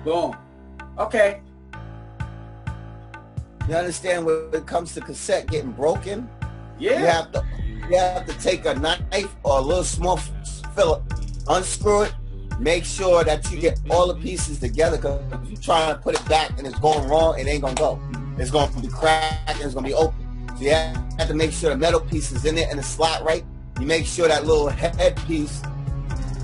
Boom. Okay. You understand when it comes to cassette getting broken? Yeah. You have to take a knife or a little small filler, unscrew it, make sure that you get all the pieces together, because if you're trying to put it back and it's going wrong, it ain't gonna go. It's gonna be cracked and it's gonna be open. So you have to make sure the metal piece is in there and the slot right. You make sure that little head piece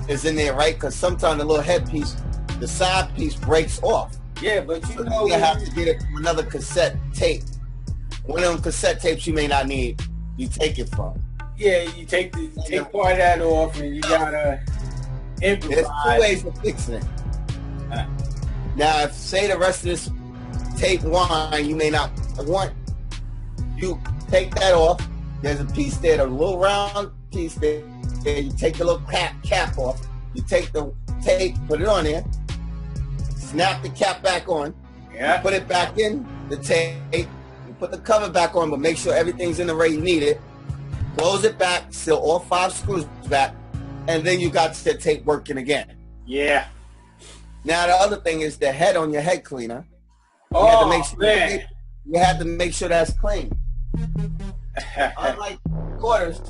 is in there right, because sometimes the little head piece, the side piece breaks off. Yeah, but you know you have to get it from another cassette tape. One of them cassette tapes you may not need, you take it from. Yeah, you take part of that off, and you gotta improvise. There's two ways of fixing it. Now, if say the rest of this tape line you may not want, you take that off. There's a piece there, the little round piece there. You take the little cap off. You take the tape, put it on there, snap the cap back on. Yeah. Put it back in the tape. You put the cover back on, but make sure everything's in the way you need it. Close it back, seal all 5 screws back, and then you got the tape working again. Yeah. Now the other thing is the head on your head cleaner. You had to make sure that's clean. Unlike recorders,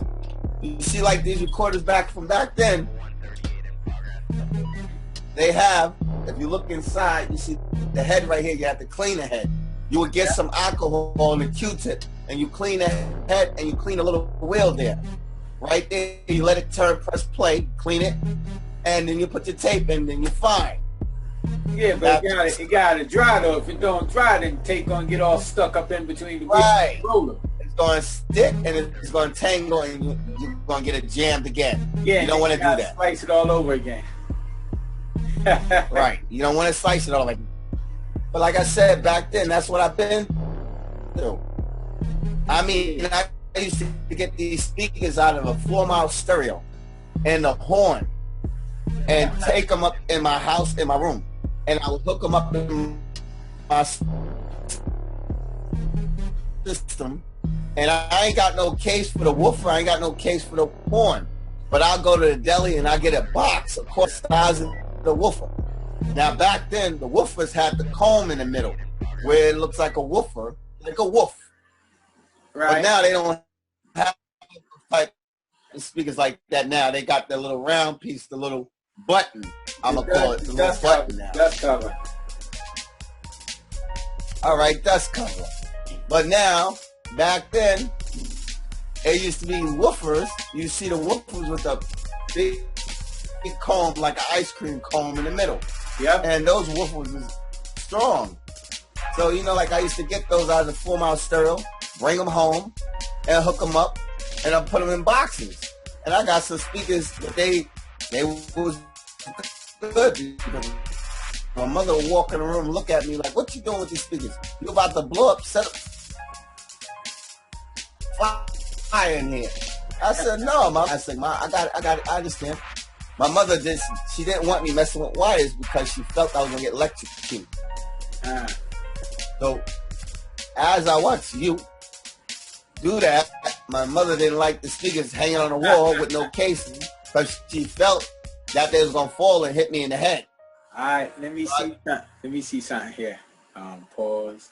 you see like these recorders back from back then, they have, if you look inside, you see the head right here, you have to clean the head. You would get some alcohol on the Q-tip and you clean the head and you clean a little wheel there. Right there, you let it turn, press play, clean it, and then you put the tape in, then you're fine. Yeah, but it gotta dry though. If it don't dry, then the tape gonna get all stuck up in between the right. roller. It's gonna stick and it's gonna tangle and you're gonna get it jammed again. Yeah, you don't want to do that. Slice it all over again. Right, you don't want to slice it all like. But like I said back then, that's what I've been through. I mean, I used to get these speakers out of a 4-mouth stereo and the horn and take them up in my house, in my room. And I would hook them up in my system. And I ain't got no case for the woofer. I ain't got no case for the horn. But I'll go to the deli and I get a box, of course, the size of the woofer. Now, back then, the woofers had the comb in the middle, where it looks like a woofer, like a woof. Right. But now they don't have type of speakers like that now. They got the little round piece, the little button. I'm going to call it the little button now. Dust cover. All right, dust cover. But now, back then, it used to be woofers. You see the woofers with a big comb, like an ice cream comb in the middle. Yep. And those woofers is strong. So, you know, like I used to get those out of the 4-mouth stereo, bring them home, and hook them up, and I put them in boxes. And I got some speakers that they was good. My mother would walk in the room and look at me like, what you doing with these speakers? You about to blow up, set up fire in here. I said, no, Mom. I said, Mom, I understand. My mother she didn't want me messing with wires because she felt I was gonna get electrocuted. So as I watched you do that, my mother didn't like the speakers hanging on the wall with no casing because she felt that they was gonna fall and hit me in the head. All right, let me see something here. Pause.